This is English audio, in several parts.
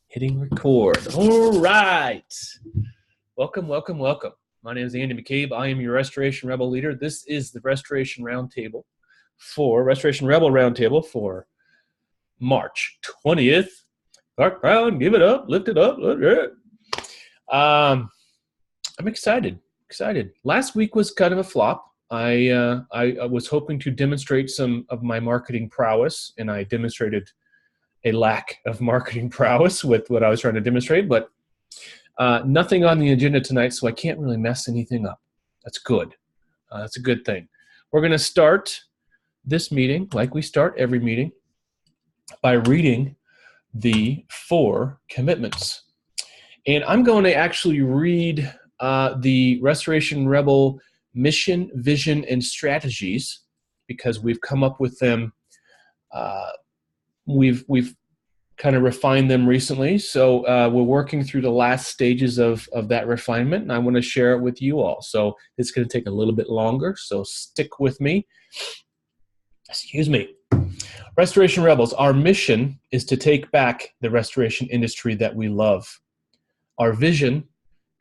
Hitting record. All right. Welcome, welcome, welcome. My name is Andy McCabe. I am your Restoration Rebel leader. This is the Restoration Roundtable Restoration Rebel Roundtable for March 20th. Dark Crown, give it up, lift it up. I'm excited. Last week was kind of a flop. I was hoping to demonstrate some of my marketing prowess, and I demonstrated a lack of marketing prowess with what I was trying to demonstrate, but nothing on the agenda tonight, so I can't really mess anything up. That's good. That's a good thing. We're going to start this meeting, like we start every meeting, by reading the 4 commitments. And I'm going to actually read the Restoration Rebel mission, vision, and strategies, because we've come up with them. We've kind of refined them recently, so we're working through the last stages of that refinement, and I want to share it with you all. So it's going to take a little bit longer, so stick with me. Excuse me. Restoration Rebels, our mission is to take back the restoration industry that we love. Our vision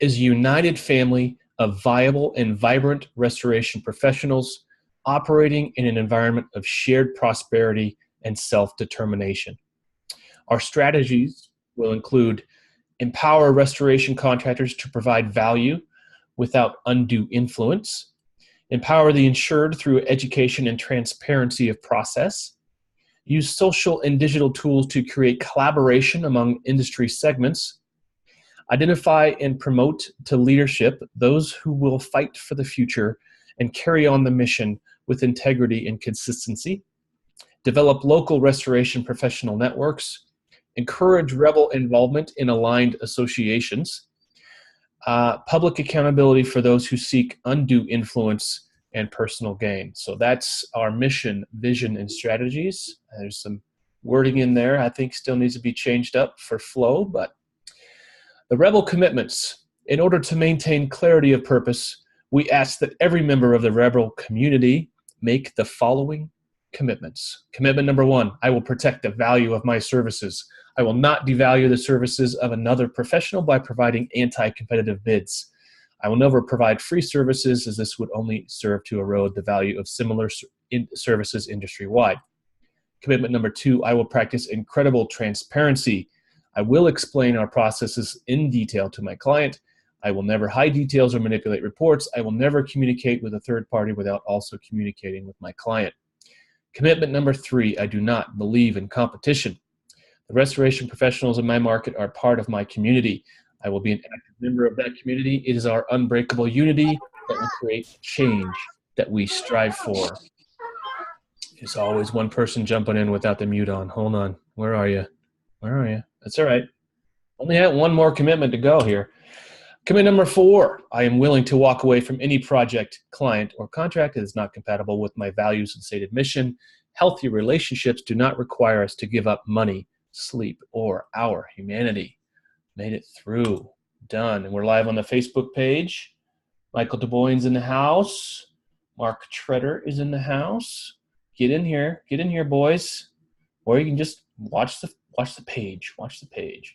is a united family of viable and vibrant restoration professionals operating in an environment of shared prosperity and self-determination. Our strategies will include empower restoration contractors to provide value without undue influence, empower the insured through education and transparency of process, use social and digital tools to create collaboration among industry segments, identify and promote to leadership those who will fight for the future and carry on the mission with integrity and consistency, develop local restoration professional networks, encourage rebel involvement in aligned associations, public accountability for those who seek undue influence and personal gain. So that's our mission, vision, and strategies. There's some wording in there I think still needs to be changed up for flow, but the rebel commitments. In order to maintain clarity of purpose, we ask that every member of the rebel community make the following commitments. Commitment number 1, I will protect the value of my services. I will not devalue the services of another professional by providing anti-competitive bids. I will never provide free services, as this would only serve to erode the value of similar services industry-wide. Commitment number 2, I will practice incredible transparency. I will explain our processes in detail to my client. I will never hide details or manipulate reports. I will never communicate with a third party without also communicating with my client. Commitment number 3, I do not believe in competition. The restoration professionals in my market are part of my community. I will be an active member of that community. It is our unbreakable unity that will create change that we strive for. There's always one person jumping in without the mute on. Hold on. Where are you? That's all right. Only had one more commitment to go here. Commitment number 4, I am willing to walk away from any project, client, or contract that is not compatible with my values and stated mission. Healthy relationships do not require us to give up money, sleep, or our humanity. Made it through. Done. And we're live on the Facebook page. Michael DuBois in the house. Mark Treader is in the house. Get in here, boys. Or you can just watch the page.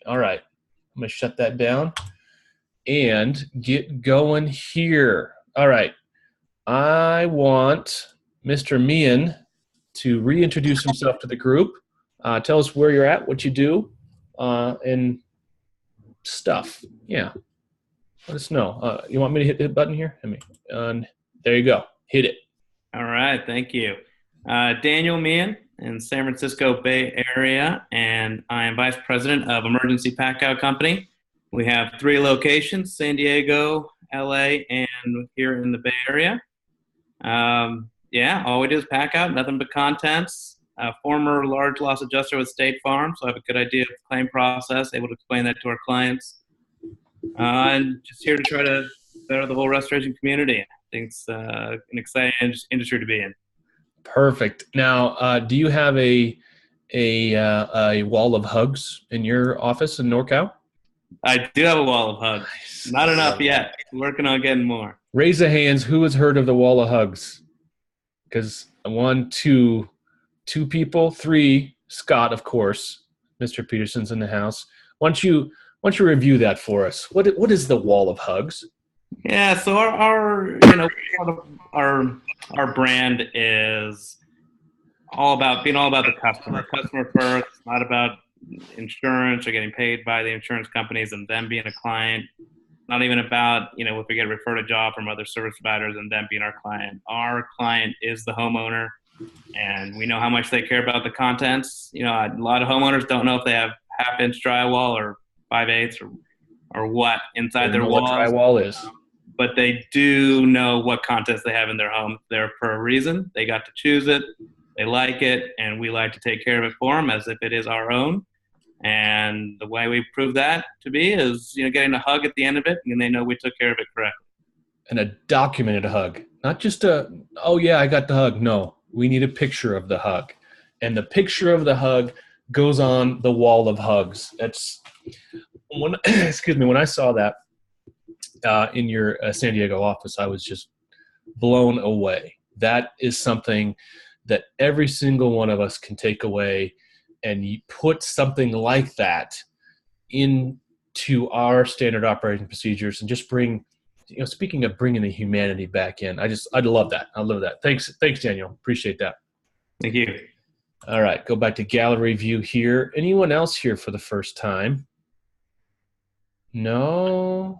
All right. I'm going to shut that down and get going here. All right. I want Mr. Meehan to reintroduce himself to the group. Tell us where you're at, what you do, and stuff. Yeah. Let us know. You want me to hit the button here? There you go. Hit it. All right. Thank you. Daniel Meehan in San Francisco Bay Area, and I am Vice President of Emergency Packout Company. We have 3 locations, San Diego, LA, and here in the Bay Area. All we do is pack out, nothing but contents. Former large loss adjuster with State Farm, so I have a good idea of the claim process, able to explain that to our clients. And just here to try to better the whole restoration community. I think it's an exciting industry to be in. Perfect. Now, do you have a wall of hugs in your office in NorCal? I do have a wall of hugs. Nice. Not enough yet. Working on getting more. Raise the hands. Who has heard of the wall of hugs? Because 1, 2 people. 3, Scott, of course. Mr. Peterson's in the house. Why don't you review that for us? What is the wall of hugs? Yeah, so part of our brand is all about the customer. Customer first, not about insurance or getting paid by the insurance companies and them being a client. Not even about, if we get referred a job from other service providers and them being our client. Our client is the homeowner, and we know how much they care about the contents. A lot of homeowners don't know if they have half-inch drywall or 5/8 or what They inside don't their know what walls, drywall is. but they do know what contents they have in their home. They're for a reason. They got to choose it. They like it, and we like to take care of it for them as if it is our own. And the way we prove that to be is, getting a hug at the end of it, and they know we took care of it correctly. And a documented hug, not just oh yeah, I got the hug. No, we need a picture of the hug, and the picture of the hug goes on the wall of hugs. That's excuse me, when I saw that in your San Diego office, I was just blown away. That is something that every single one of us can take away, and you put something like that into our standard operating procedures and just bring, speaking of bringing the humanity back in, I'd love that. I love that. Thanks, Daniel. Appreciate that. Thank you. All right, go back to gallery view here. Anyone else here for the first time? No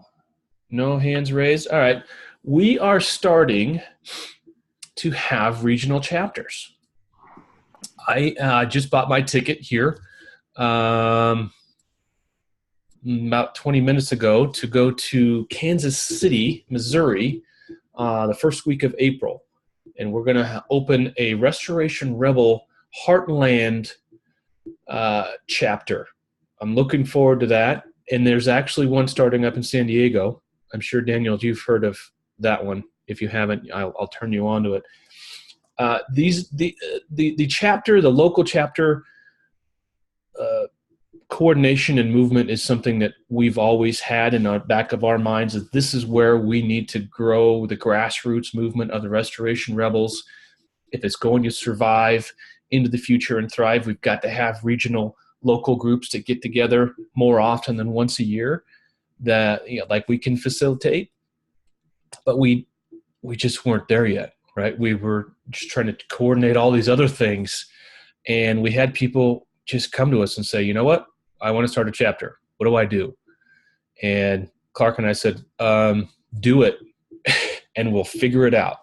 hands raised. All right, we are starting to have regional chapters. I just bought my ticket here about 20 minutes ago to go to Kansas City, Missouri, the first week of April. And we're going to open a Restoration Rebel Heartland chapter. I'm looking forward to that. And there's actually one starting up in San Diego. I'm sure, Daniel, you've heard of that one. If you haven't, I'll turn you on to it. The chapter, the local chapter coordination and movement is something that we've always had in our back of our minds, that this is where we need to grow the grassroots movement of the Restoration Rebels. If it's going to survive into the future and thrive, we've got to have regional local groups that get together more often than once a year that, like, we can facilitate. But we just weren't there yet, right? We were just trying to coordinate all these other things, and we had people just come to us and say, you know what? I want to start a chapter. What do I do? And Klark and I said, do it, and we'll figure it out.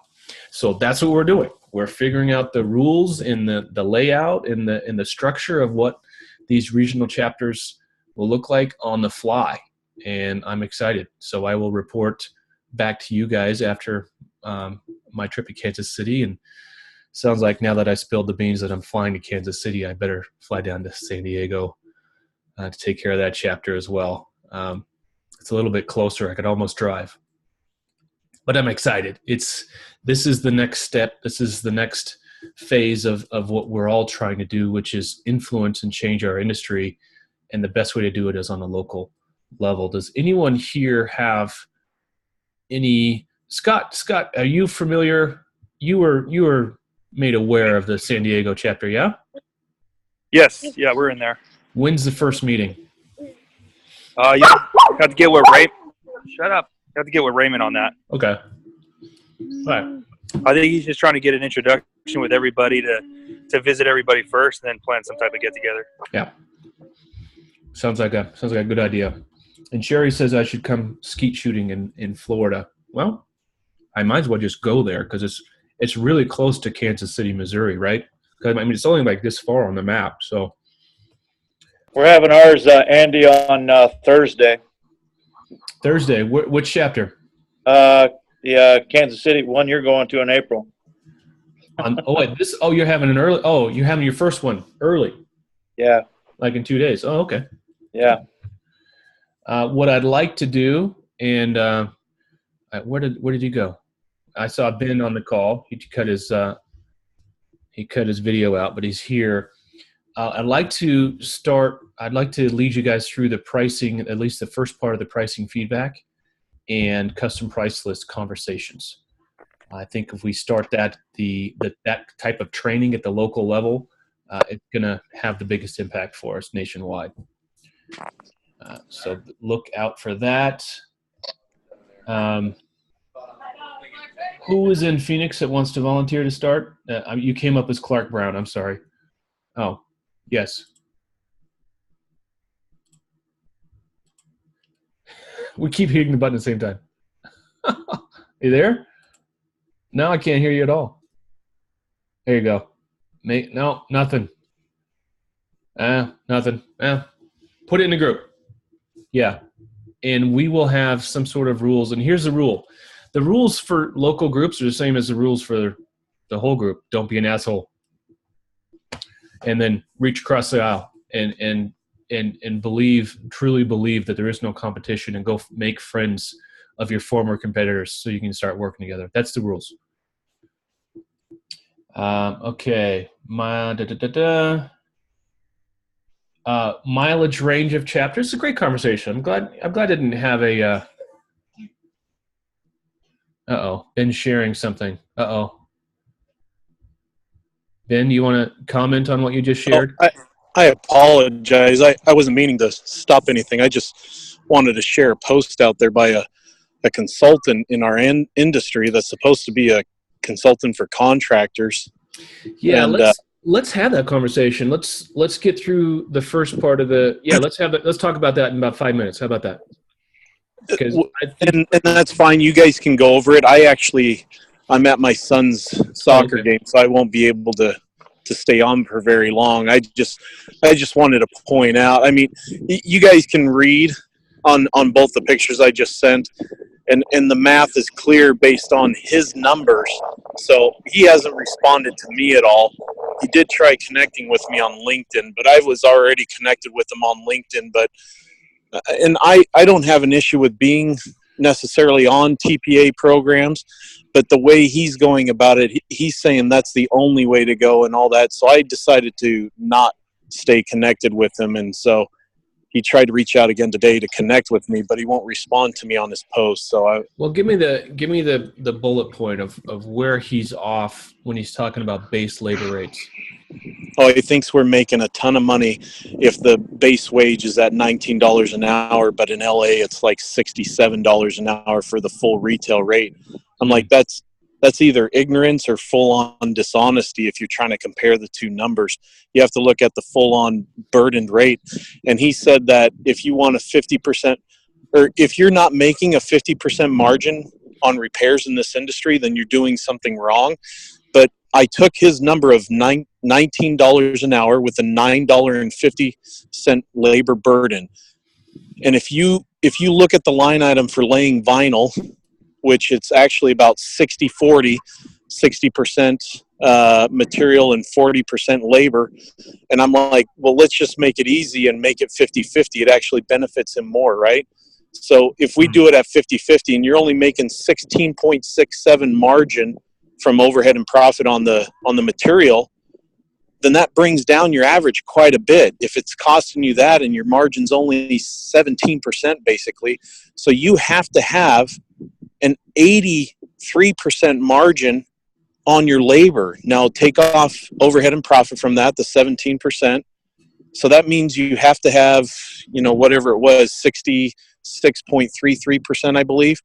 So that's what we're doing. We're figuring out the rules and the layout and the structure of what these regional chapters will look like on the fly. And I'm excited. So I will report back to you guys after my trip to Kansas City. And sounds like now that I spilled the beans that I'm flying to Kansas City, I better fly down to San Diego to take care of that chapter as well. It's a little bit closer. I could almost drive. But I'm excited. This is the next step. This is the next phase of what we're all trying to do, which is influence and change our industry. And the best way to do it is on a local level. Does anyone here have any? Scott, are you familiar? You were made aware of the San Diego chapter, yeah? Yes. Yeah, we're in there. When's the first meeting? You have to get with Ray. Shut up. You have to get with Raymond on that. Okay. All right. I think he's just trying to get an introduction with everybody to visit everybody first, and then plan some type of get together. Yeah. Sounds like a good idea. And Sherry says I should come skeet shooting in Florida. Well, I might as well just go there because it's really close to Kansas City, Missouri, right? Because I mean, it's only like this far on the map. So we're having ours, Andy, on Thursday. Thursday. Which chapter? Yeah, Kansas City. One you're going to in April. You're having an early. Oh, you're having your first one early. Yeah. Like in 2 days. Oh, okay. Yeah. What I'd like to do, and where did you go? I saw Ben on the call. He cut his video out, but he's here. I'd like to lead you guys through the pricing, at least the first part of the pricing feedback and custom price list conversations. I think if we start that type of training at the local level, it's going to have the biggest impact for us nationwide. So look out for that. Who is in Phoenix that wants to volunteer to start? You came up as Clark Brown. I'm sorry. Oh, yes. We keep hitting the button at the same time. You there? No, I can't hear you at all. There you go. No, nothing. Nothing. Put it in the group. Yeah. And we will have some sort of rules. And here's the rule. The rules for local groups are the same as the rules for the whole group. Don't be an asshole. And then reach across the aisle and truly believe that there is no competition, and go make friends of your former competitors so you can start working together. That's the rules. Okay. Mileage range of chapters. It's a great conversation. I'm glad I didn't have a Ben sharing something. Ben, you want to comment on what you just shared? I apologize. I wasn't meaning to stop anything. I just wanted to share a post out there by a consultant in our industry that's supposed to be a consultant for contractors. Yeah, and, let's have that conversation. Let's get through the first part of the. Yeah, let's talk about that in about 5 minutes. How about that? And that's fine. You guys can go over it. I'm at my son's soccer game, so I won't be able to stay on for very long. I just wanted to point out. I mean, you guys can read on both the pictures I just sent, and the math is clear based on his numbers. So he hasn't responded to me at all. He did try connecting with me on LinkedIn, but I was already connected with him on LinkedIn. And I don't have an issue with being necessarily on TPA programs, but the way he's going about it, he's saying that's the only way to go and all that. So I decided to not stay connected with him. And so he tried to reach out again today to connect with me, but he won't respond to me on his post. So give me the bullet point of where he's off when he's talking about base labor rates. Oh, he thinks we're making a ton of money if the base wage is at $19 an hour, but in LA it's like $67 an hour for the full retail rate. I'm like, that's either ignorance or full-on dishonesty if you're trying to compare the two numbers. You have to look at the full-on burdened rate. And he said that if you want a 50%, or if you're not making a 50% margin on repairs in this industry, then you're doing something wrong. But I took his number of $19 an hour with a $9.50 labor burden. And if you look at the line item for laying vinyl, which it's actually about 60-40, 60% material and 40% labor. And I'm like, well, let's just make it easy and make it 50-50. It actually benefits him more, right? So if we do it at 50-50 and you're only making 16.67 margin from overhead and profit on the material, then that brings down your average quite a bit. If it's costing you that and your margin's only 17% basically, so you have to have an 83% margin on your labor. Now take off overhead and profit from that, the 17%. So that means you have to have, whatever it was, 66.33%, I believe,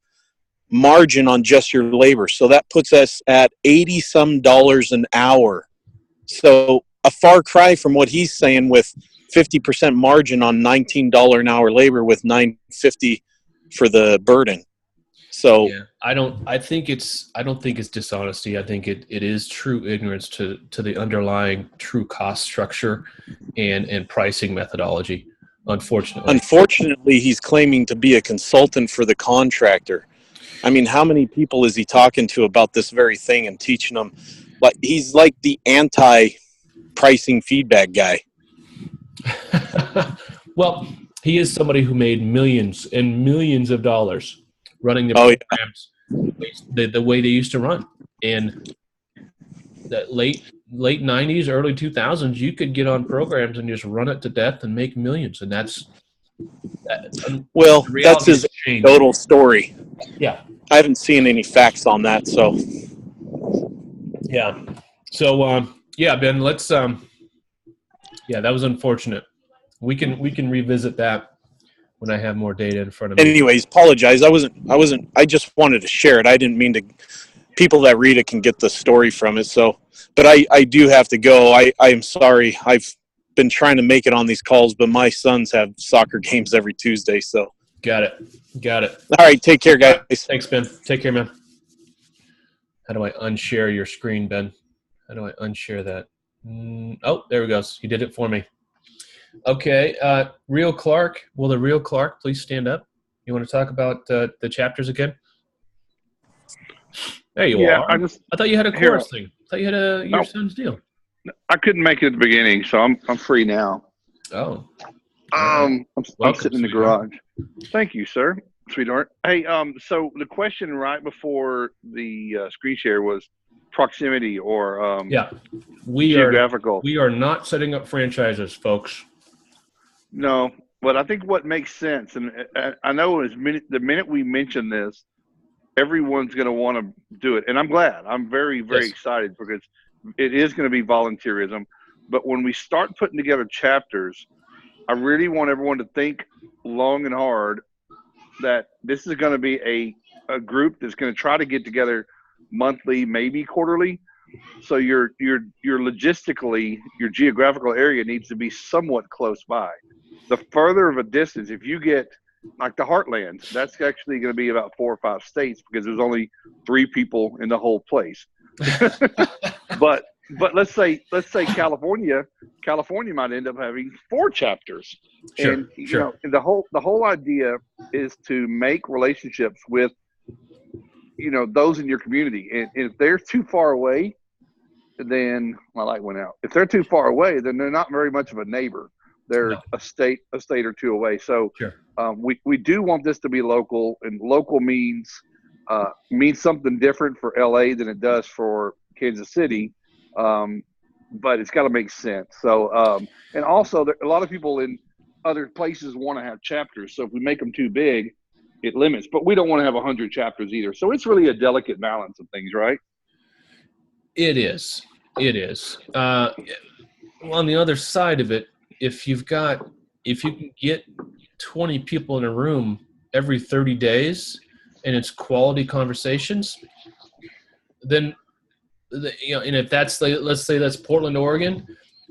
margin on just your labor. So that puts us at $80-some an hour. So a far cry from what he's saying with 50% margin on $19 an hour labor with $9.50 for the burden. So yeah, I don't think it's dishonesty. I think it is true ignorance to the underlying true cost structure and pricing methodology. Unfortunately, he's claiming to be a consultant for the contractor. I mean, how many people is he talking to about this very thing and teaching them? Like, he's like the anti-pricing feedback guy. Well, he is somebody who made millions and millions of dollars running the programs the way they used to run. And that late 90s, early 2000s, you could get on programs and just run it to death and make millions. And that's his total story. Yeah. I haven't seen any facts on that. So, yeah. So, Ben, let's Yeah, that was unfortunate. We can revisit that when I have more data in front of me. Anyways, apologize. I just wanted to share it. I didn't mean to. People that read it can get the story from it. So, but I do have to go. I am sorry. I've been trying to make it on these calls, but my sons have soccer games every Tuesday. So, Got it. all right. Take care, guys. Thanks, Ben. Take care, man. How do I unshare your screen, Ben? How do I unshare that? Oh, there we go. He did it for me. Okay. Real Klark. Will the real Klark please stand up? You want to talk about the chapters again? There you are. I thought you had a chorus thing. I thought you had your son's deal. I couldn't make it at the beginning, so I'm free now. Oh. I'm sitting in the sweetheart. garage. Thank you, sir, sweetheart. Hey, so the question right before the screen share was proximity or geographical. We are not setting up franchises, folks. No, but I think what makes sense, and I know the minute we mention this, everyone's going to want to do it, and I'm glad. I'm very, very excited because it is going to be volunteerism. But when we start putting together chapters, I really want everyone to think long and hard that this is going to be a group that's going to try to get together monthly, maybe quarterly. So your logistically, your geographical area needs to be somewhat close by. The further of a distance, if you get like the Heartland, that's actually going to be about 4 or 5 states because there's only 3 people in the whole place. But let's say California might end up having 4 chapters. Sure, and you know, the whole idea is to make relationships with, you know, those in your community. And if they're too far away, then my light went out. If they're too far away, then they're not very much of a neighbor. They're a state or 2 away. So we do want this to be local, and local means something different for LA than it does for Kansas City. But it's got to make sense. So, and also a lot of people in other places want to have chapters. So if we make them too big, it limits, but we don't want to have 100 chapters either. So it's really a delicate balance of things, right? It is. Well, on the other side of it, if you can get 20 people in a room every 30 days and it's quality conversations, then, you know, and if that's, let's say that's Portland, Oregon,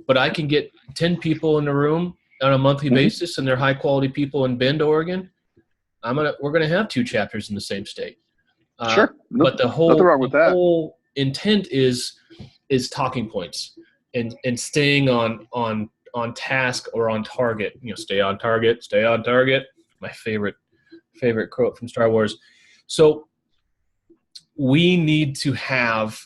but I can get 10 people in a room on a monthly basis and they're high quality people in Bend, Oregon, we're going to have 2 chapters in the same state. Sure. But the nothing wrong with that. whole intent is talking points and staying on task or on target. You know, stay on target. My favorite quote from Star Wars. So we need to have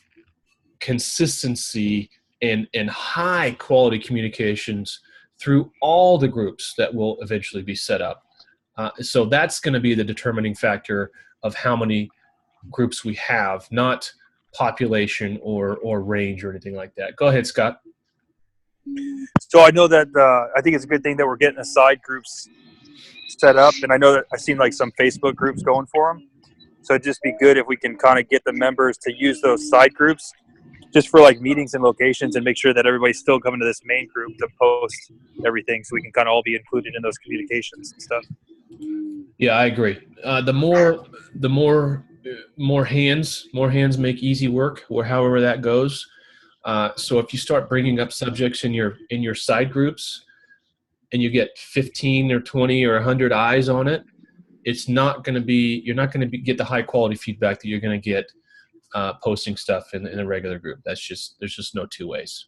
consistency and high quality communications through all the groups that will eventually be set up. So that's going to be the determining factor of how many groups we have, not population or range or anything like that. Go ahead, Scott. So I know that I think it's a good thing that we're getting aside groups set up, and I know that I've seen like some Facebook groups going for them. So it'd just be good if we can kind of get the members to use those side groups just for like meetings and locations, and make sure that everybody's still coming to this main group to post everything, so we can kind of all be included in those communications and stuff. Yeah, I agree. The more hands make easy work, or however that goes. So if you start bringing up subjects in your side groups, and you get 15 or 20 or 100 eyes on it, you're not going to get the high quality feedback that you're going to get posting stuff in a regular group. There's just no 2 ways.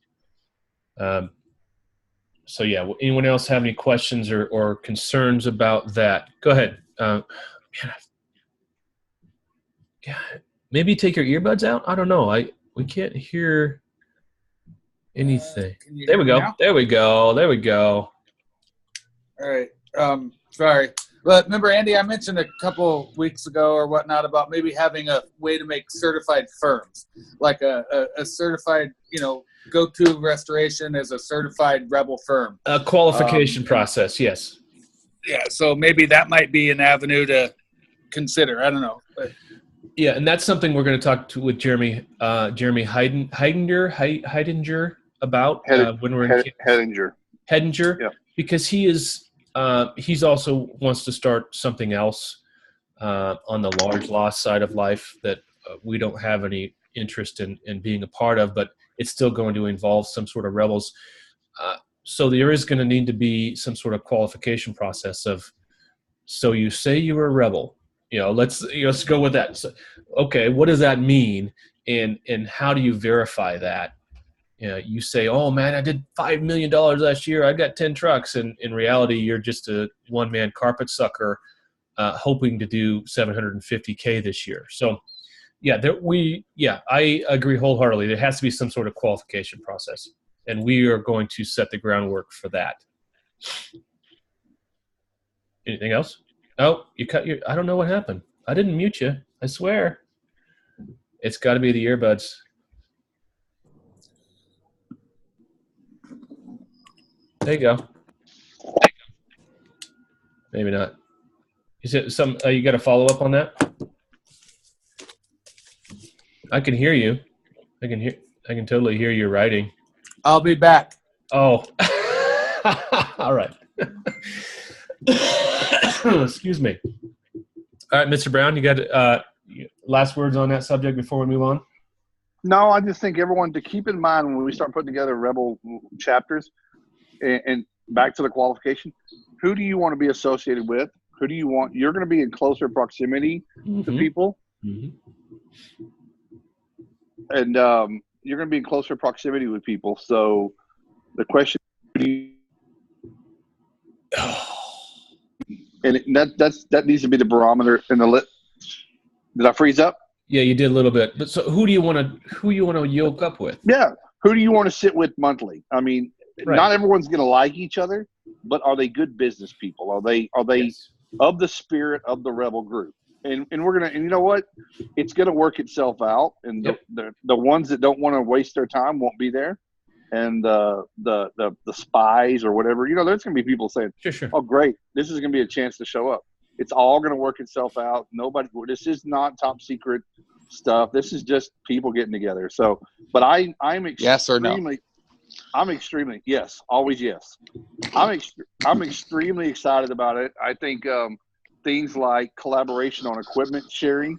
So yeah, anyone else have any questions or concerns about that? Go ahead. Maybe take your earbuds out. I don't know. We can't hear anything. There we go. Now? There we go. All right. Sorry. But remember, Andy, I mentioned a couple weeks ago or whatnot about maybe having a way to make certified firms, like a certified, go-to restoration as a certified Rebel firm. A qualification process, yes. Yeah, so maybe that might be an avenue to consider. I don't know. But. Yeah, and that's something we're going to talk with Jeremy Heidinger about when we're in Hedinger. Hedinger, Yeah. because he's also wants to start something else on the large loss side of life that we don't have any interest in being a part of, but it's still going to involve some sort of rebels. So there is going to need to be some sort of qualification process of, so you say you were a rebel, let's go with that. So, okay, what does that mean? And how do you verify that? You say, oh man, I did $5 million last year. I got 10 trucks. And in reality, you're just a one-man carpet sucker hoping to do 750K this year. So I agree wholeheartedly. There has to be some sort of qualification process, and we are going to set the groundwork for that. Anything else? Oh, I don't know what happened. I didn't mute you. I swear. It's got to be the earbuds. There you go. Maybe not. Is it you got a follow up on that? I can hear you. I can totally hear you writing. I'll be back. Oh. All right. Excuse me. All right, Mr. Brown, you got last words on that subject before we move on? No, I just think everyone to keep in mind when we start putting together rebel chapters, and back to the qualification, who do you want to be associated with? Who do you want? You're going to be in closer proximity to people. Mm-hmm. And you're going to be in closer proximity with people. So the question, and that needs to be the barometer and the lit. Did I freeze up? Yeah, you did a little bit. But so who do you want to yoke up with? Yeah. Who do you want to sit with monthly? I mean, right. Not everyone's going to like each other, but are they good business people? Are they yes. Of the spirit of the rebel group? And we're going to, and you know what? It's going to work itself out. And yep. the ones that don't want to waste their time won't be there. And the spies or whatever, there's going to be people saying, sure. Oh, great. This is going to be a chance to show up. It's all going to work itself out. This is not top secret stuff. This is just people getting together. So, but I'm extremely, yes or no? I'm extremely, yes, always yes. I'm extremely excited about it. I think things like collaboration on equipment sharing.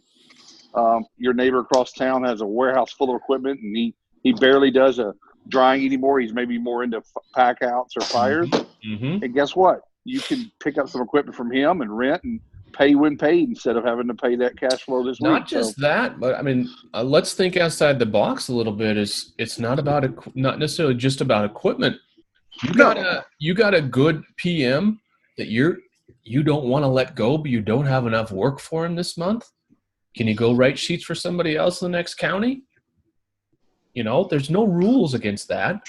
Your neighbor across town has a warehouse full of equipment, and he barely does a drying anymore. He's maybe more into pack outs or fires. Mm-hmm. And guess what? You can pick up some equipment from him and rent and pay when paid instead of having to pay that cash flow this week. Not just that, but I mean, let's think outside the box a little bit. It's not not necessarily just about equipment. You got a good PM that you don't want to let go, but you don't have enough work for him this month. Can you go write sheets for somebody else in the next county? There's no rules against that.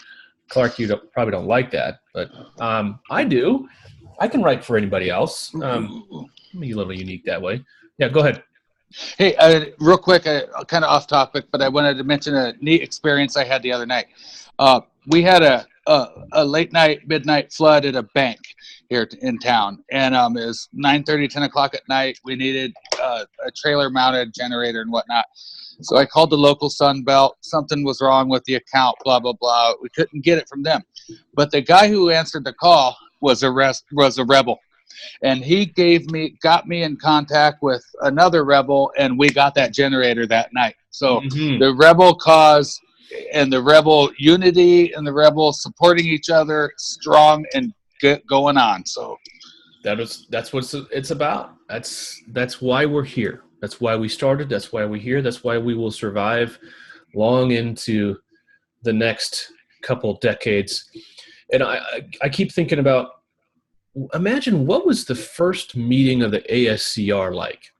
Clark, you probably don't like that, but I do. I can write for anybody else. I'm a little unique that way. Yeah, go ahead. Hey, real quick, kind of off topic, but I wanted to mention a neat experience I had the other night. We had a late night, midnight flood at a bank here in town, and it was 9:30, 10 o'clock at night. We needed a trailer-mounted generator and whatnot. So I called the local Sun Belt. Something was wrong with the account, blah, blah, blah. We couldn't get it from them. But the guy who answered the call was a rebel. And he got me in contact with another rebel, and we got that generator that night. So the rebel cause and the rebel unity and the rebel supporting each other, strong and going on. So that's what it's about. That's why we're here. That's why we started. That's why we're here. That's why we will survive long into the next couple decades. And I keep thinking about, imagine what was the first meeting of the ASCR like?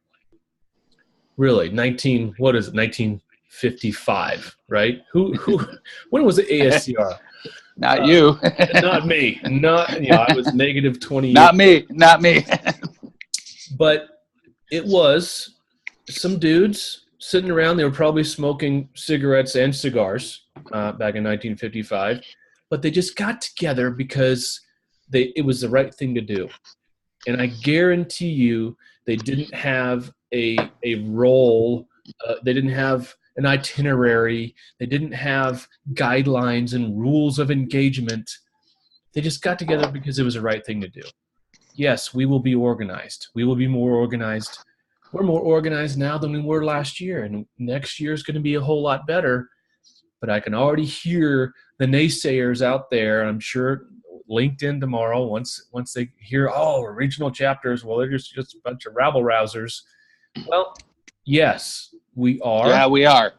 Really, 1955, right? When was the ASCR? Not you. Not me. I was negative 20 Not years. Not me. But it was some dudes sitting around. They were probably smoking cigarettes and cigars back in 1955. But they just got together because it was the right thing to do. And I guarantee you they didn't have a role. They didn't have an itinerary. They didn't have guidelines and rules of engagement. They just got together because it was the right thing to do. Yes, we will be organized. We will be more organized. We're more organized now than we were last year, and next year is going to be a whole lot better. But I can already hear the naysayers out there. I'm sure LinkedIn tomorrow, once they hear, oh, regional chapters, well, they're just a bunch of rabble-rousers. Well, yes, we are. Yeah, we are.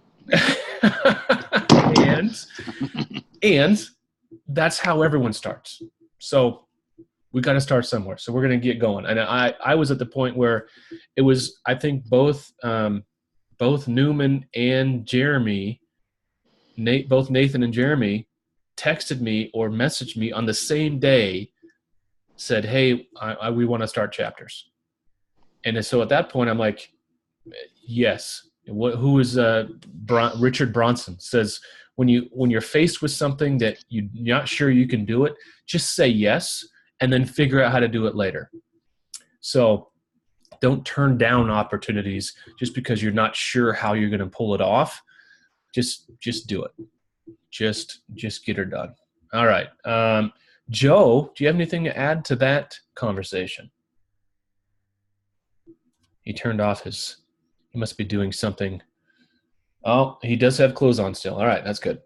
and that's how everyone starts. So we got to start somewhere. So we're going to get going. And I was at the point where it was, I think both Newman and Jeremy, both Nathan and Jeremy texted me or messaged me on the same day, said, hey, we want to start chapters. And so at that point, I'm like, yes. Who is Richard Bronson says, when you're faced with something that you're not sure you can do it, just say yes and then figure out how to do it later. So don't turn down opportunities just because you're not sure how you're going to pull it off. Just do it. Just get her done. All right. Joe, do you have anything to add to that conversation? He turned off he must be doing something. Oh, he does have clothes on still. All right, that's good.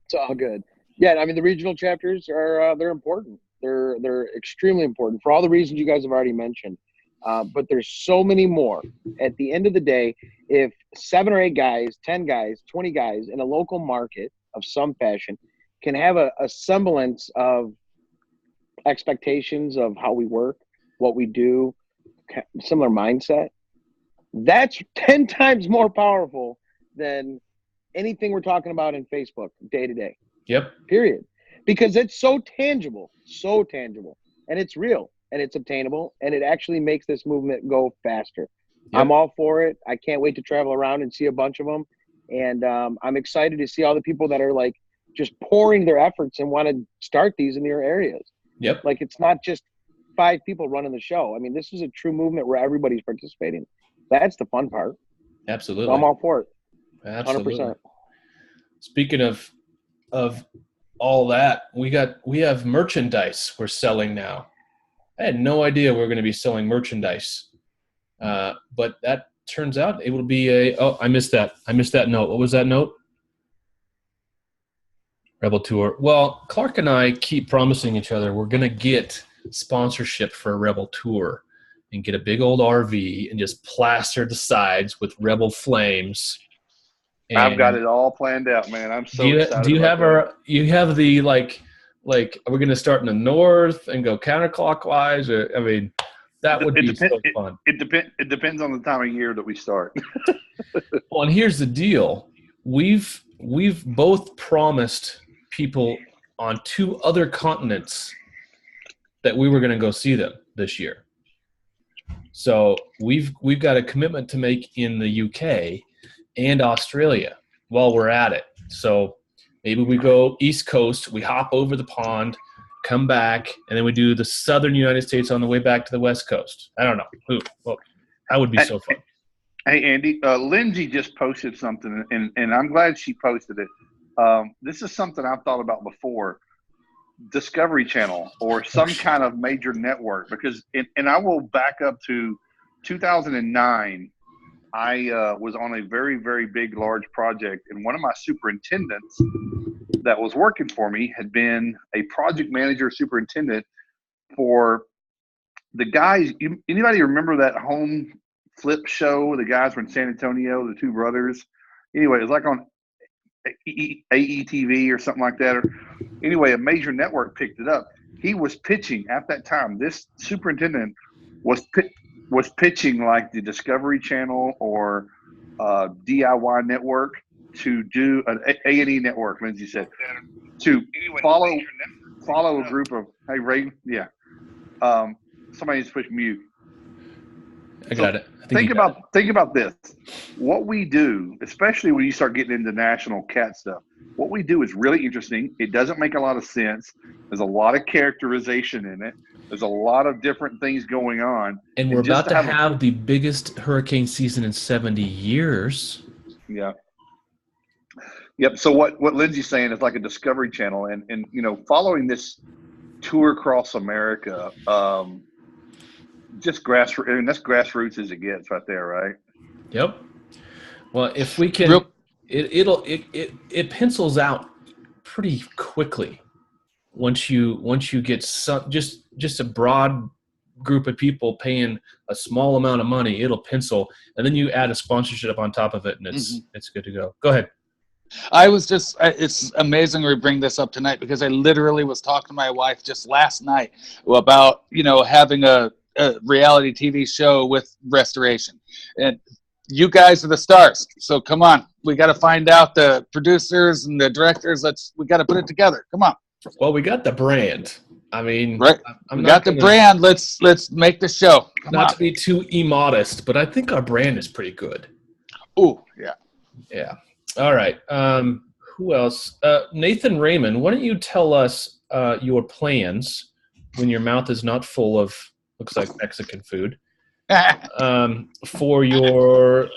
It's all good. Yeah, I mean, the regional chapters are they're important. They're extremely important for all the reasons you guys have already mentioned. But there's so many more. At the end of the day, if 7 or 8 guys, 10 guys, 20 guys in a local market of some fashion can have a semblance of expectations of how we work, what we do, similar mindset, that's 10 times more powerful than anything we're talking about in Facebook day to day. Yep. Period. Because it's so tangible, and it's real, and it's obtainable, and it actually makes this movement go faster. Yep. I'm all for it. I can't wait to travel around and see a bunch of them. And I'm excited to see all the people that are like just pouring their efforts and want to start these in their areas. Yep. Like it's not just 5 people running the show. I mean, this is a true movement where everybody's participating. That's the fun part. Absolutely. So I'm all for it. Absolutely. 100%. Speaking of all that, we have merchandise we're selling now. I had no idea we were going to be selling merchandise. But that turns out it will be I missed that note. What was that note? Rebel Tour. Well, Klark and I keep promising each other we're going to get sponsorship for a Rebel Tour and get a big old RV and just plaster the sides with Rebel flames. And I've got it all planned out, man. I'm so excited. Do you have you have the like are we going to start in the north and go counterclockwise? Or, I mean, that would be so fun. It depends on the time of year that we start. Well, and here's the deal. We've both promised people on 2 other continents that we were going to go see them this year. So we've got a commitment to make in the UK and Australia while we're at it. So maybe we go East Coast, we hop over the pond, come back, and then we do the southern United States on the way back to the West Coast. I don't know. Well, that would be so fun. Hey, Andy, Lindsay just posted something, and I'm glad she posted it. This is something I've thought about before. Discovery Channel or some kind of major network, because and I will back up to 2009. I was on a very, very big, large project, and one of my superintendents that was working for me had been a project manager superintendent for the guys. Anybody remember that home flip show? The guys were in San Antonio, the 2 brothers. Anyway, it was like on AETV or something like that. Or anyway, a major network picked it up. He was pitching at that time. This superintendent was pitching like the Discovery Channel or DIY network to do an A&E network. Lindsay said to follow a group of Ray. Yeah, somebody needs to push mute. I got it. Think about this. What we do, especially when you start getting into national cat stuff, what we do is really interesting. It doesn't make a lot of sense. There's a lot of characterization in it. There's a lot of different things going on. And we're about to have the biggest hurricane season in 70 years. Yeah. Yep. So what Lindsay's saying is like a Discovery Channel, and following this tour across America. Just grassroots. I mean, that's grassroots as it gets, right there, right? Yep. Well, if we can, it pencils out pretty quickly once you get some just a broad group of people paying a small amount of money. It'll pencil, and then you add a sponsorship on top of it, and it's good to go. Go ahead. It's amazing we bring this up tonight because I literally was talking to my wife just last night about, having a reality TV show with restoration. And you guys are the stars. So come on. We got to find out the producers and the directors. We got to put it together. Come on. Well, we got the brand. I mean, right. We got the brand. Let's make the show. Come not on. to be too immodest, but I think our brand is pretty good. Oh, yeah. Yeah. All right. Who else? Nathan Raymond, why don't you tell us your plans when your mouth is not full of, looks like Mexican food, for your,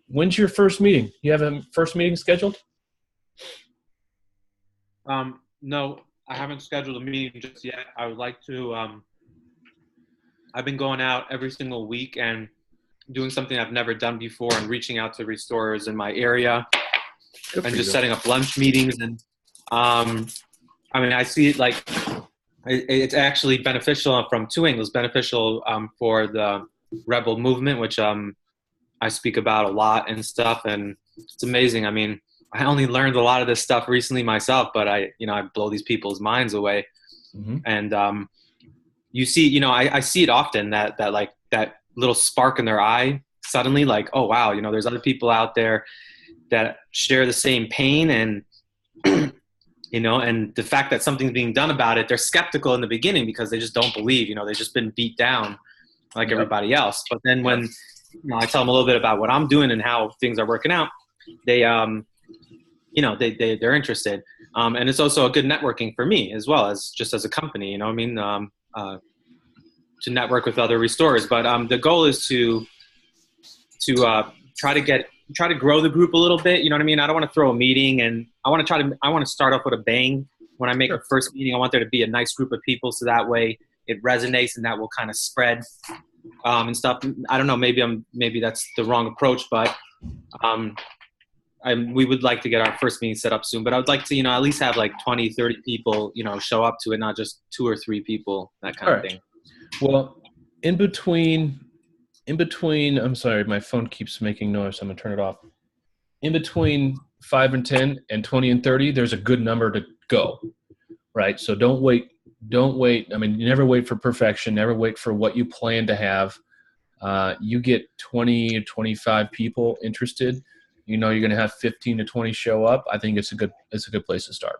when's your first meeting? You have a first meeting scheduled? No, I haven't scheduled a meeting just yet. I would like to, I've been going out every single week and doing something I've never done before and reaching out to restorers in my area and just setting up lunch meetings. And I see it like it's actually beneficial from two angles. Beneficial for the rebel movement, which I speak about a lot and stuff. And it's amazing. I mean, I only learned a lot of this stuff recently myself, but I blow these people's minds away. Mm-hmm. And you see, I see it often that like that little spark in their eye suddenly, like, oh wow, there's other people out there that share the same pain, and and the fact that something's being done about it, they're skeptical in the beginning because they just don't believe, they've just been beat down like everybody else. But then when I tell them a little bit about what I'm doing and how things are working out, they they're interested. And it's also a good networking for me as well as just as a company, to network with other restorers. But the goal is to try to grow the group a little bit. You know what I mean? I don't want to throw a meeting, and I want to start off with a bang. When I make a first meeting, I want there to be a nice group of people, so that way it resonates and that will kind of spread and stuff. I don't know. Maybe that's the wrong approach, but we would like to get our first meeting set up soon. But I would like to, at least have like 20, 30 people, show up to it, not just 2 or 3 people, that kind of thing. Well, in between, I'm sorry, my phone keeps making noise. I'm going to turn it off. In between 5 and 10 and 20 and 30, there's a good number to go, right? So don't wait. I mean, you never wait for perfection. Never wait for what you plan to have. You get 20 or 25 people interested. You're going to have 15 to 20 show up. I think it's a good place to start.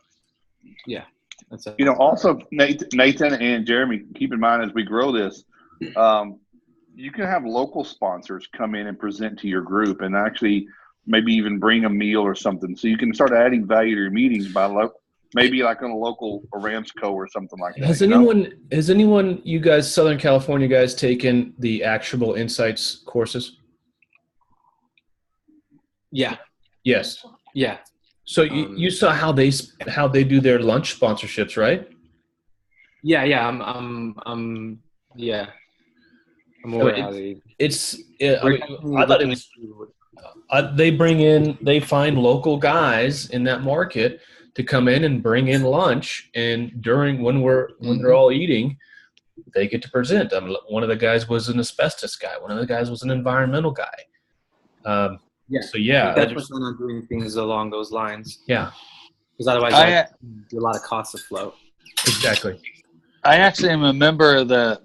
Yeah. That's it. Also Nathan and Jeremy, keep in mind as we grow this, you can have local sponsors come in and present to your group and actually maybe even bring a meal or something. So you can start adding value to your meetings by maybe like on a local Aramco or something like that. Has anyone, you guys, Southern California guys, taken the Actionable Insights courses? Yeah. Yes. Yeah. So you saw how they do their lunch sponsorships, right? Yeah. I'm aware how they. I thought it was. They find local guys in that market to come in and bring in lunch, and when they're all eating, they get to present. One of the guys was an asbestos guy. One of the guys was an environmental guy. Yeah. So yeah, I plan on doing things along those lines. Yeah. Because otherwise, I do a lot of costs afloat. Exactly. I actually am a member of the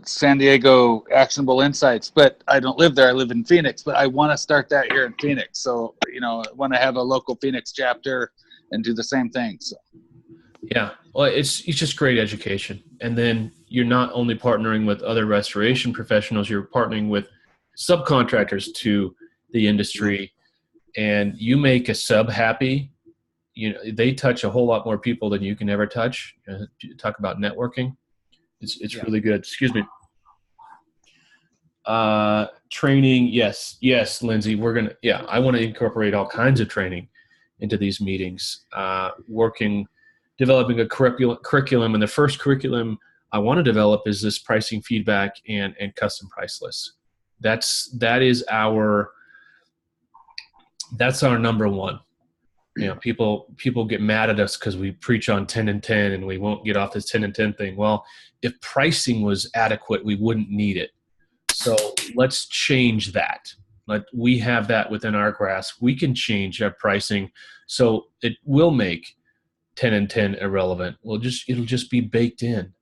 San Diego Actionable Insights, but I don't live there. I live in Phoenix, but I want to start that here in Phoenix. So, I want to have a local Phoenix chapter and do the same thing. So. Yeah. Well, it's just great education. And then you're not only partnering with other restoration professionals, you're partnering with subcontractors to the industry, and you make a sub happy. They touch a whole lot more people than you can ever touch. Talk about networking. It's really good. Excuse me. Training. Yes, Lindsay, I want to incorporate all kinds of training into these meetings. Working, developing a curriculum, and the first curriculum I want to develop is this pricing feedback and custom price lists. That's our number one. You know, people get mad at us because we preach on 10 and 10 and we won't get off this 10 and 10 thing. Well, if pricing was adequate, we wouldn't need it. So let's change that. We have that within our grasp. We can change our pricing so it will make 10 and 10 irrelevant. It'll just be baked in.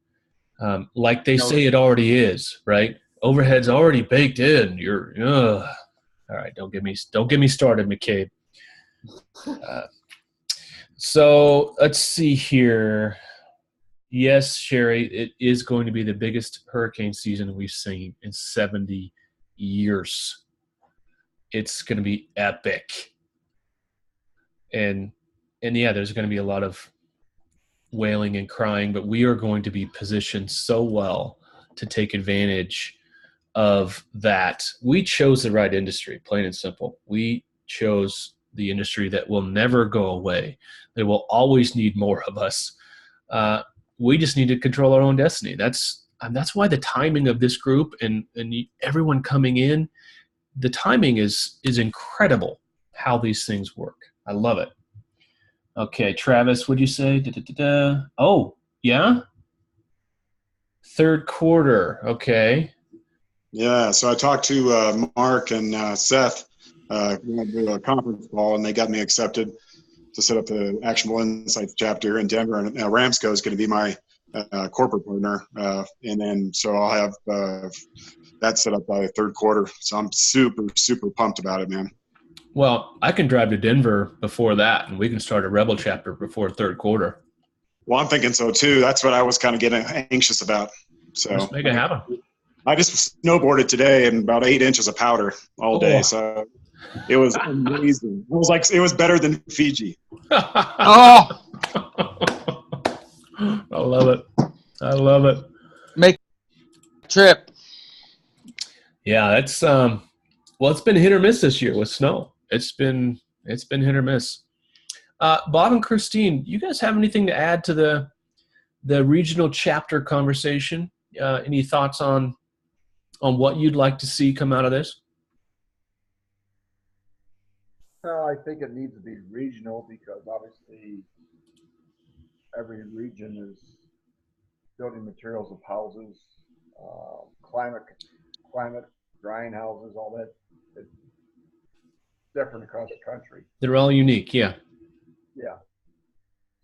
Like they say it already is, right? Overhead's already baked in. All right, don't get me started, McCabe. So let's see here. Yes, Sherry, it is going to be the biggest hurricane season we've seen in 70 years. It's going to be epic. And yeah, there's going to be a lot of wailing and crying, but we are going to be positioned so well to take advantage of that. We chose the right industry, plain and simple. We chose the industry that will never go away. They will always need more of us. We just need to control our own destiny. That's why the timing of this group and everyone coming in, the timing is incredible how these things work. I love it. Okay, Travis, what'd you say? Oh, yeah? Third quarter, okay. Yeah, so I talked to Mark and Seth. We had to do a conference call, and they got me accepted to set up the Actionable Insights chapter in Denver. And Ramsco is going to be my corporate partner. And then so I'll have that set up by the third quarter. So I'm super, super pumped about it, man. Well, I can drive to Denver before that, and we can start a Rebel chapter before third quarter. Well, I'm thinking so, too. That's what I was kind of getting anxious about. So let's make it happen. I just snowboarded today and about 8 inches of powder all day. So it was amazing. It was better than Fiji. Oh, I love it. I love it. Make a trip. Yeah, that's well, it's been hit or miss this year with snow. It's been hit or miss. Bob and Christine, you guys have anything to add to the regional chapter conversation? Any thoughts on what you'd like to see come out of this? Well, I think it needs to be regional because obviously every region is building materials of houses, climate, drying houses, all that. It's different across the country. They're all unique, yeah. Yeah.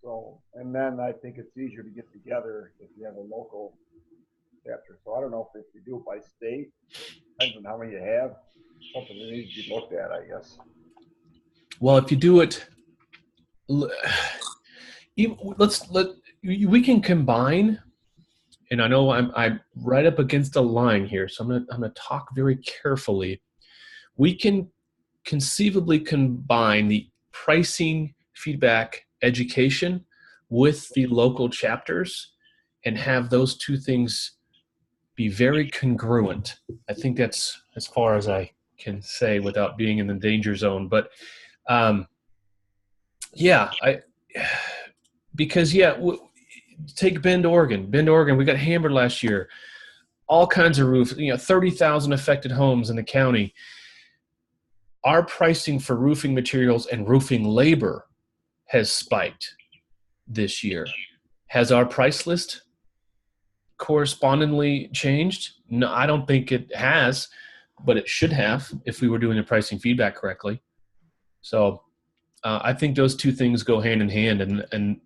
So, and then I think it's easier to get together if you have a local chapter. So I don't know if you do it by state, depends on how many you have. Something that needs to be looked at, I guess. Well, if you do it, we can combine. And I know I'm right up against the line here, so I'm gonna talk very carefully. We can conceivably combine the pricing feedback education with the local chapters and have those two things be very congruent. I think that's as far as I can say without being in the danger zone. But take Bend, Oregon. We got hammered last year. All kinds of roofs, 30,000 affected homes in the county. Our pricing for roofing materials and roofing labor has spiked this year. Has our price list correspondingly changed? No, I don't think it has, but it should have if we were doing the pricing feedback correctly. So I think those two things go hand in hand, and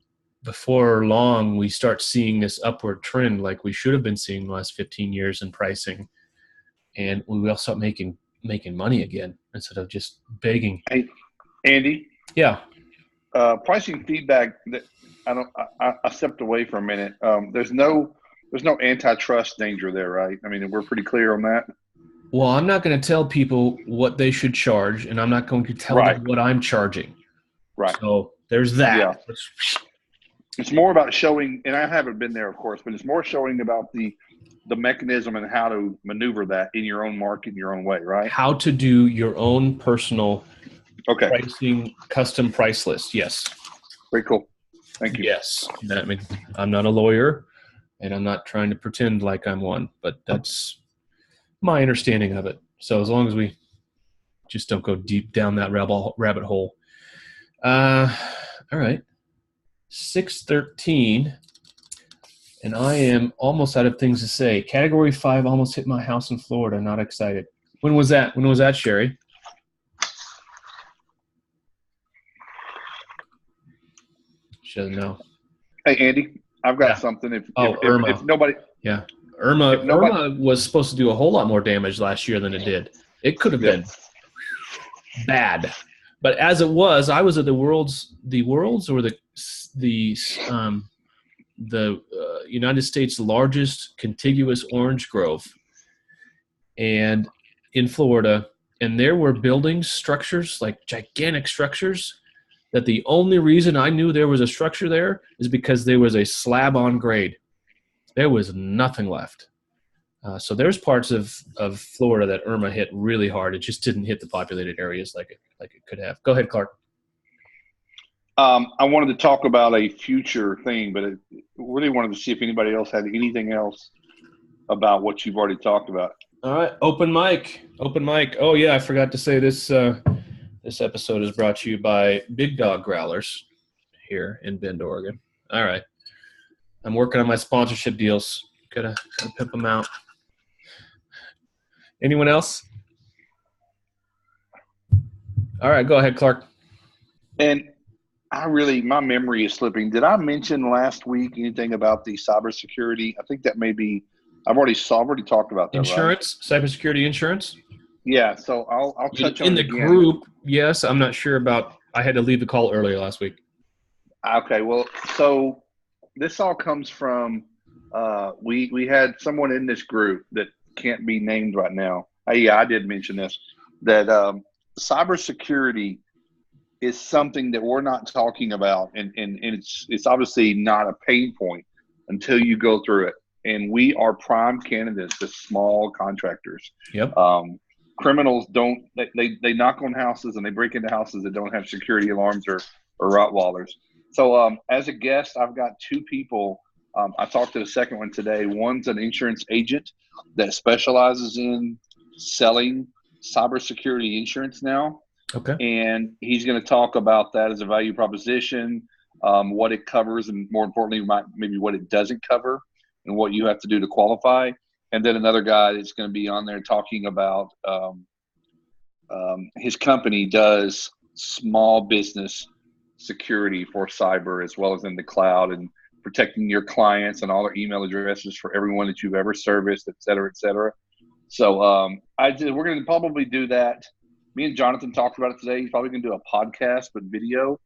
before long we start seeing this upward trend like we should have been seeing the last 15 years in pricing, and we will start making money again instead of just begging. Hey, Andy. Yeah. Pricing feedback. I stepped away for a minute. There's no antitrust danger there, right? I mean, we're pretty clear on that. Well, I'm not going to tell people what they should charge, and I'm not going to tell them what I'm charging. Right. So there's that. Yeah. It's more about showing, and I haven't been there, of course, but it's more showing about the mechanism and how to maneuver that in your own market, in your own way, right? How to do your own personal pricing, custom price list. Yes. Very cool. Thank you. Yes. I mean, I'm not a lawyer, and I'm not trying to pretend like I'm one, but that's my understanding of it. So as long as we just don't go deep down that rabbit hole. All right. 6:13, and I am almost out of things to say. Category 5 almost hit my house in Florida. Not excited. When was that? When was that, Sherry? She doesn't know. Hey, Andy, I've got Yeah. something. Irma. If nobody, Yeah. Irma if nobody, Irma was supposed to do a whole lot more damage last year than it did. It could have been bad. But as it was, I was at the world's or the United States' largest contiguous orange grove, and in Florida, and there were buildings, structures, like gigantic structures, that the only reason I knew there was a structure there is because there was a slab on grade. There was nothing left. So there's parts of Florida that Irma hit really hard. It just didn't hit the populated areas like it could have. Go ahead, Clark. I wanted to talk about a future thing, but I really wanted to see if anybody else had anything else about what you've already talked about. All right, open mic. Oh yeah, I forgot to say this. This episode is brought to you by Big Dog Growlers here in Bend, Oregon. All right, I'm working on my sponsorship deals. Gotta pimp them out. Anyone else? All right, go ahead, Clark. And my memory is slipping. Did I mention last week anything about the cybersecurity? I think that maybe I've already talked about that. Insurance, right? Cybersecurity insurance. Yeah, so I'll touch on in it the again. group. Yes, I'm not sure about. I had to leave the call earlier last week. Okay, well, so this all comes from we had someone in this group that can't be named right now. Yeah, I did mention this, that cybersecurity is something that we're not talking about, and it's obviously not a pain point until you go through it. And we are prime candidates as small contractors. Yep. Criminals they knock on houses and they break into houses that don't have security alarms or Rottweilers. So as a guest, I've got two people. I talked to the second one today. One's an insurance agent that specializes in selling cybersecurity insurance now. Okay. And he's going to talk about that as a value proposition, what it covers, and more importantly, maybe what it doesn't cover and what you have to do to qualify. And then another guy that's going to be on there talking about his company does small business security for cyber as well as in the cloud, and protecting your clients and all their email addresses for everyone that you've ever serviced, et cetera, et cetera. So we're going to probably do that. Me and Jonathan talked about it today. He's probably going to do a podcast with video,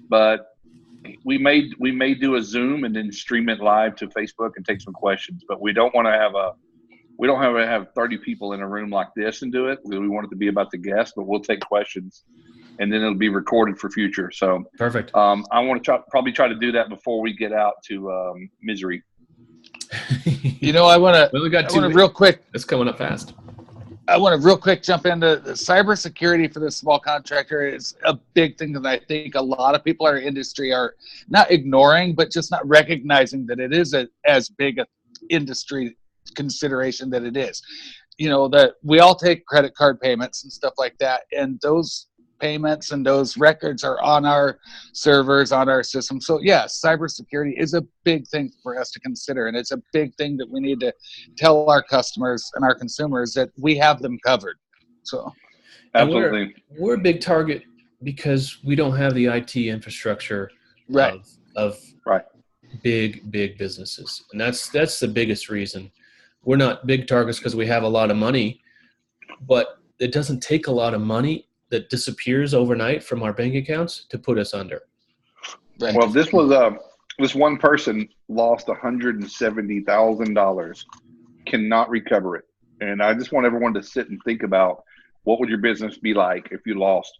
but we may do a Zoom and then stream it live to Facebook and take some questions. But we don't want to have 30 people in a room like this and do it. We want it to be about the guest, but we'll take questions, and then it'll be recorded for future. So perfect. I want to probably try to do that before we get out to Misery. I want to real quick. It's coming up fast. I want to real quick jump into the cybersecurity for the small contractor. Is a big thing that I think a lot of people in our industry are not ignoring, but just not recognizing that it is as big a industry consideration that it is. That we all take credit card payments and stuff like that, and those payments and those records are on our servers, on our system. So yes, cybersecurity is a big thing for us to consider, and it's a big thing that we need to tell our customers and our consumers that we have them covered. So absolutely, we're a big target because we don't have the IT infrastructure of big businesses, and that's the biggest reason. We're not big targets because we have a lot of money, but it doesn't take a lot of money that disappears overnight from our bank accounts to put us under. Right. Well, this one person lost $170,000, cannot recover it. And I just want everyone to sit and think about, what would your business be like if you lost?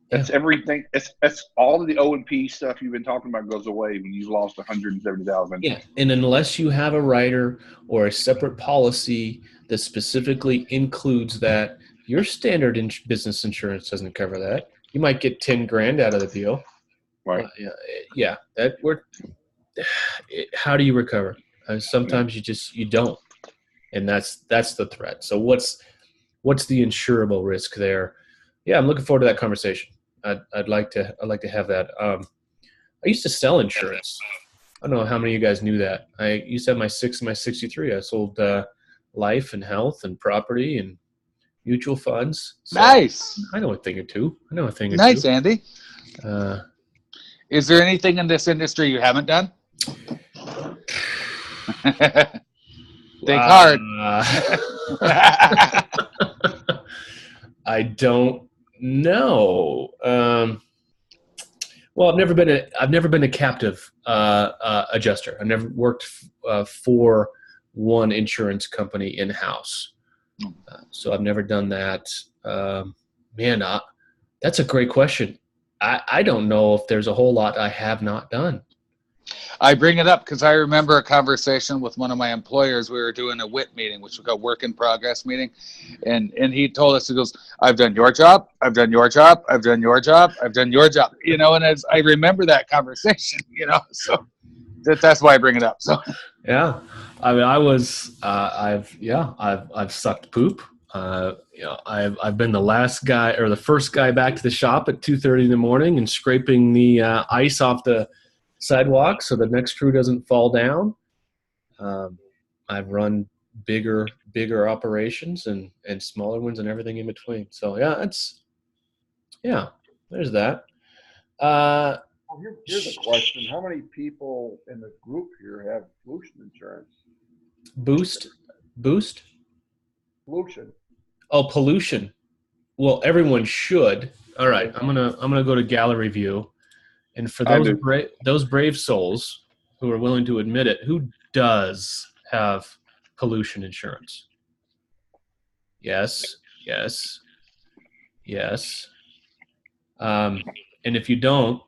That's everything. That's all of the O&P stuff you've been talking about goes away when you lost $170,000. Yeah, and unless you have a rider or a separate policy that specifically includes that, your standard business insurance doesn't cover that. You might get $10,000 out of the deal, Right. Yeah. That we're. How do you recover? Sometimes you don't, and that's the threat. So what's the insurable risk there? Yeah, I'm looking forward to that conversation. I'd like to have that. I used to sell insurance. I don't know how many of you guys knew that. I used to have my 6 and my 63. I sold life and health and property and mutual funds. So Nice. I know a thing or two. Nice, Andy. Uh, Is there anything in this industry you haven't done? Think hard. I don't know. Well, I've never been a captive adjuster. I've never worked for one insurance company in house, so I've never done that. Man, that's a great question. I don't know if there's a whole lot I have not done. I bring it up because I remember a conversation with one of my employers. We were doing a WIT meeting, which we call work in progress meeting. And he told us, he goes, I've done your job. I've done your job. I've done your job. I've done your job. And as I remember that conversation, so that's why I bring it up. So, yeah, I mean, I've sucked poop. I've been the last guy or the first guy back to the shop at 2:30 in the morning and scraping the ice off the sidewalk so the next crew doesn't fall down. I've run bigger operations and smaller ones and everything in between. So there's that. Here's a question: how many people in the group here have pollution insurance? Boost. Pollution. Oh, pollution. Well, everyone should. All right, I'm gonna go to gallery view. And for those brave souls who are willing to admit it, who does have pollution insurance? Yes. And if you don't,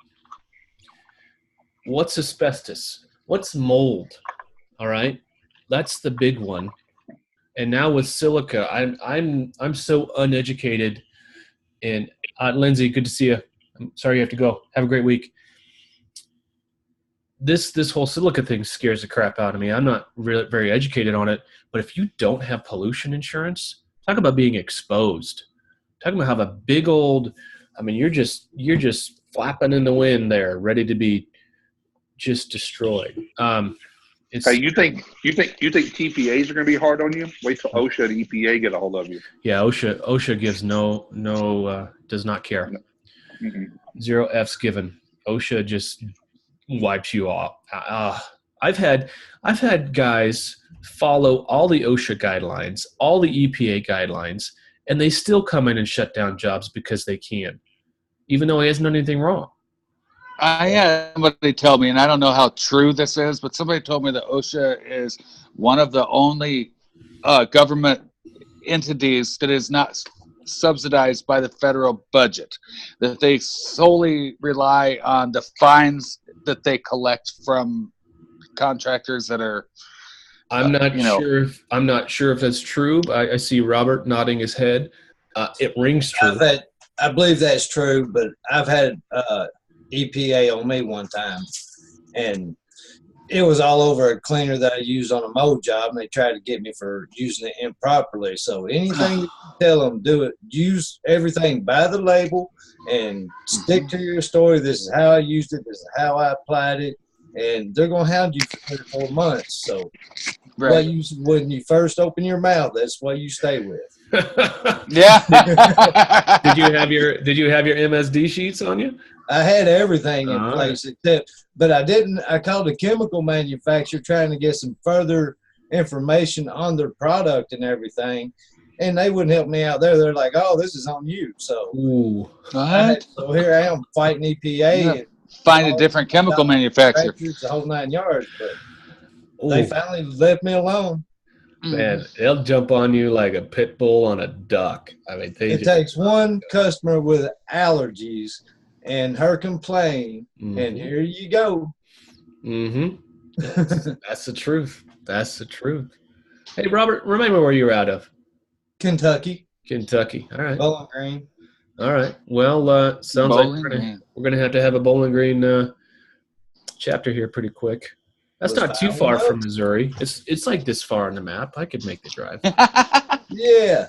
what's asbestos? What's mold? All right, that's the big one. And now with silica, I'm so uneducated. And Lindsay, good to see you. I'm sorry you have to go. Have a great week. This whole silica thing scares the crap out of me. I'm not really very educated on it, but if you don't have pollution insurance, talk about being exposed. Talk about have a big old. I mean, you're just flapping in the wind there, ready to be just destroyed. Hey, you think TPAs are going to be hard on you? Wait till OSHA and EPA get a hold of you. Yeah, OSHA gives no does not care. Mm-hmm. 0 F's given. OSHA just wipes you off. I've had guys follow all the OSHA guidelines, all the EPA guidelines, and they still come in and shut down jobs because they can, even though he hasn't done anything wrong. I had somebody tell me, and I don't know how true this is, but somebody told me that OSHA is one of the only government entities that is not subsidized by the federal budget, that they solely rely on the fines that they collect from contractors that are. I'm not sure if that's true. But I see Robert nodding his head. It rings true. I believe that's true, but I've had EPA on me one time, and it was all over a cleaner that I used on a mold job, and they tried to get me for using it improperly. So anything you tell them, do it. Use everything by the label and stick to your story. This is how I used it. This is how I applied it. And they're going to hound you for 3 or 4 months. So when you first open your mouth, that's what you stay with. Yeah. Did you have your MSD sheets on you? I had everything in place but I didn't. I called a chemical manufacturer trying to get some further information on their product and everything, and they wouldn't help me out there. They're like, "Oh, this is on you." So, so here I am fighting EPA. And find a different chemical manufacturer. The whole 9 yards, but they finally left me alone. Man, they'll jump on you like a pit bull on a duck. I mean, it takes one customer with allergies and her complain, and here you go. Mm-hmm. That's the truth. That's the truth. Hey, Robert, remember where you were out of? Kentucky. All right. Bowling Green. All right. Well, sounds Bowling like Green. we're gonna have to have a Bowling Green chapter here pretty quick. That's not too far from Missouri. It's like this far on the map. I could make the drive. Yeah.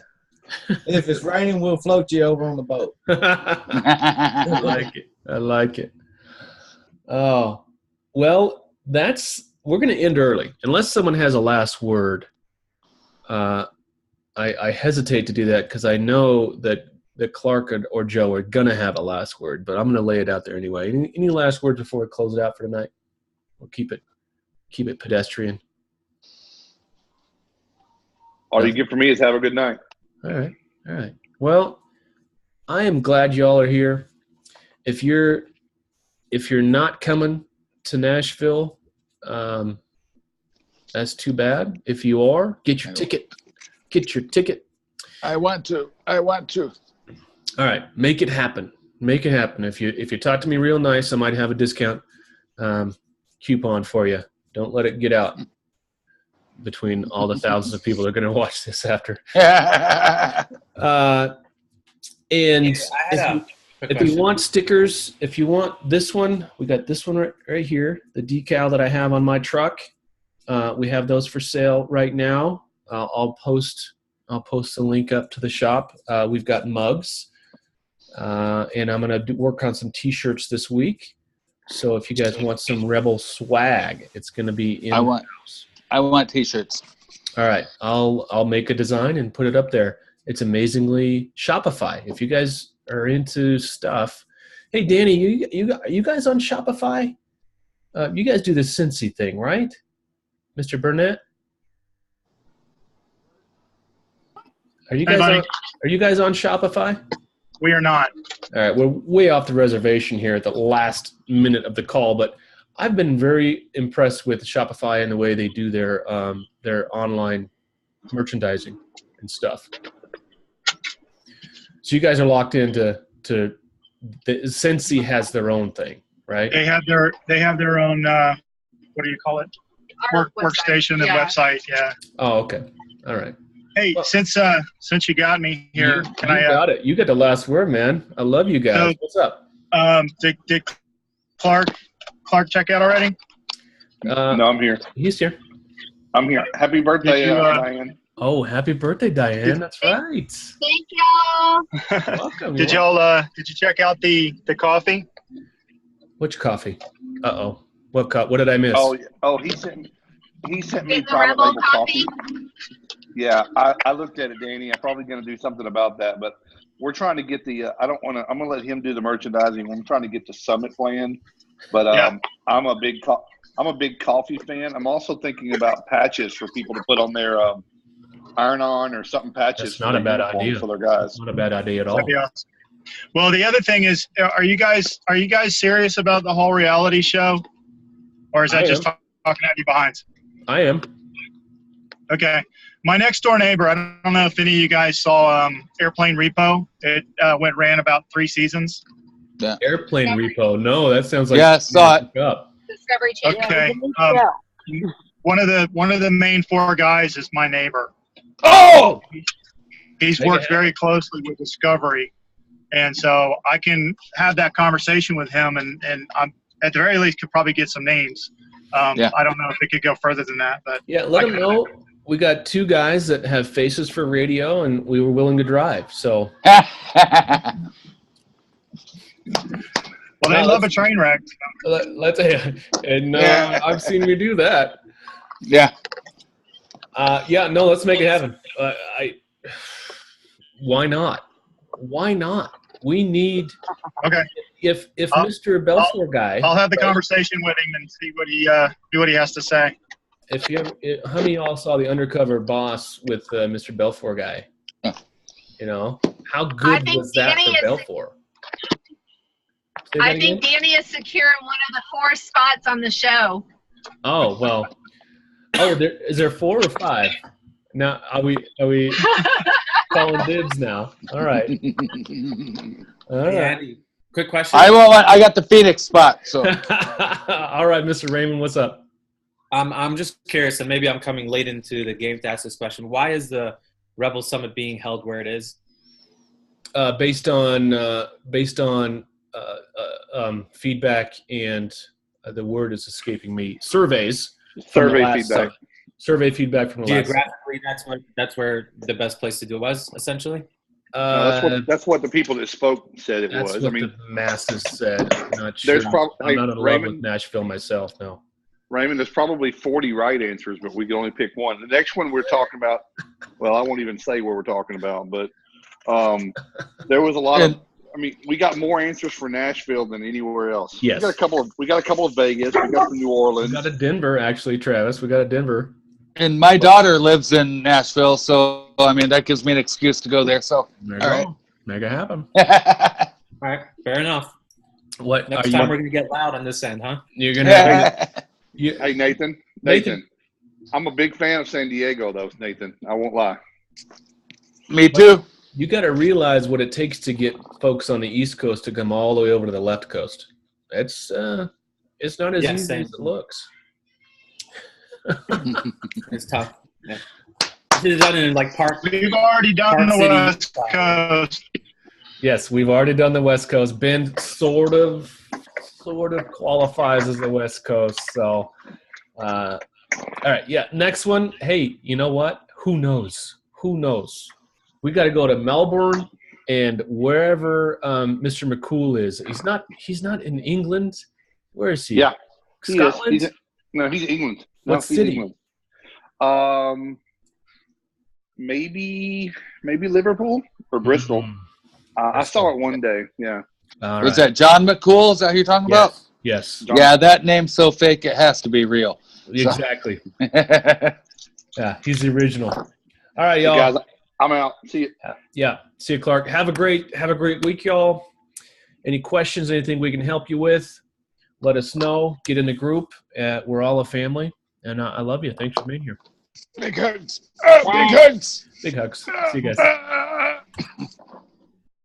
If it's raining, we'll float you over on the boat. I like it. I like it. Oh, well, we're going to end early. Unless someone has a last word, I hesitate to do that because I know that Klark or Joe are going to have a last word, but I'm going to lay it out there anyway. Any last words before we close it out for tonight? We'll keep it pedestrian. All you get for me is have a good night. All right. Well, I am glad y'all are here. If you're not coming to Nashville, that's too bad. If you are, get your ticket. Get your ticket. I want to. All right, make it happen. Make it happen. If you talk to me real nice, I might have a discount coupon for you. Don't let it get out between all the thousands of people that are going to watch this after. And if you want stickers, if you want this one, we got this one right here, the decal that I have on my truck. We have those for sale right now. I'll post the link up to the shop. We've got mugs, and I'm going to work on some T-shirts this week. So if you guys want some Rebel swag, it's going to be in. I want T-shirts. All right, I'll make a design and put it up there. It's amazingly Shopify. If you guys are into stuff, hey Danny, you guys on Shopify? You guys do the Cincy thing, right, Mr. Burnett? Are you guys on Shopify? We are not. All right, we're way off the reservation here at the last minute of the call, but I've been very impressed with Shopify and the way they do their online merchandising and stuff. So you guys are locked into Cincy has their own thing, right? They have their own what do you call it? Workstation and website. Yeah. Oh, okay. All right. Hey, well, since you got me here, you got it. You get the last word, man. I love you guys. So, what's up? Did Klark check out already? No, I'm here. He's here. I'm here. Happy birthday, Diane. Oh, happy birthday, Diane. That's right. Thank y'all. Welcome. Did you check out the coffee? Which coffee? Uh-oh. What did I miss? Oh, he sent me private label coffee. Yeah, I looked at it, Danny. I'm probably going to do something about that, but we're trying to get the I'm going to let him do the merchandising. I'm trying to get the Summit plan, but I'm a big coffee fan. I'm also thinking about patches for people to put on their iron-on or something patches. That's not a bad idea for their guys. Not a bad idea at all. That'd be awesome. Well, the other thing is, are you guys serious about the whole reality show, or is that just talking at you behind? I am. Okay. My next door neighbor, I don't know if any of you guys saw Airplane Repo. It ran about 3 seasons. Yeah. Airplane Repo. No, that sounds like I saw it. Discovery Channel. Okay. One of the main 4 guys is my neighbor. Oh. He's worked very closely with Discovery, and so I can have that conversation with him, and I'm at the very least could probably get some names. I don't know if it could go further than that, but let him know. We got 2 guys that have faces for radio, and we were willing to drive. So, well, they love a train wreck. Let's I've seen you do that. Yeah. Let's make it happen. Why not? Why not? We need. Okay. If Mr. Belfour guy, I'll have the conversation with him and see what he has to say. How many of y'all saw the Undercover Boss with Mr. Belfour guy? You know, how good was that for Belfour? I think Danny is secure in one of the 4 spots on the show. Oh well. Oh, is there 4 or 5? Now are we calling dibs now? All right. All right. Andy, quick question. I got the Phoenix spot. So. All right, Mr. Raymond, what's up? I'm just curious, and maybe I'm coming late into the game to ask this question. Why is the Rebel Summit being held where it is? based on feedback and the word is escaping me. Surveys from the last feedback. Survey feedback from the Geographically, that's where the best place to do it was, essentially. No, that's what the people that spoke said it that's was. what the masses said. I'm not sure. There's I'm not in love with Nashville myself. No. Raymond, there's probably 40 right answers, but we can only pick one. The next one we're talking about, well, I won't even say what we're talking about, but there was a lot of. I mean, we got more answers for Nashville than anywhere else. Yes. We got a couple of Vegas. We got some New Orleans. We got a Denver, actually, Travis. We got a Denver. And my daughter lives in Nashville, so I mean that gives me an excuse to go there. So there you go. Make it happen. All right, fair enough. What next time we're gonna get loud on this end, huh? You're gonna. Hey Nathan, I'm a big fan of San Diego, though. Nathan, I won't lie. Me too. You got to realize what it takes to get folks on the East Coast to come all the way over to the left coast. It's not as easy as it looks. It's tough. Yeah. This is done in like Park. We've already done the West Coast. Yes, we've already done the West Coast. Bend sort of qualifies as the West Coast. So, all right, yeah. Next one. Hey, you know what? Who knows? We got to go to Melbourne and wherever Mr. McCool is. He's not in England. Where is he? Yeah, Scotland. He's England. What city? England. Maybe Liverpool or Bristol. I saw it one day. Yeah. Was that John McCool? Is that who you're talking about? Yes. Yeah, that name's so fake it has to be real. Exactly. Yeah, he's the original. All right, y'all. Hey guys, I'm out. See you. Yeah. See you, Clark. Have a great week, y'all. Any questions, anything we can help you with, let us know. Get in the group. We're all a family. And I love you. Thanks for being here. Big hugs. Big hugs. Big hugs. See you guys.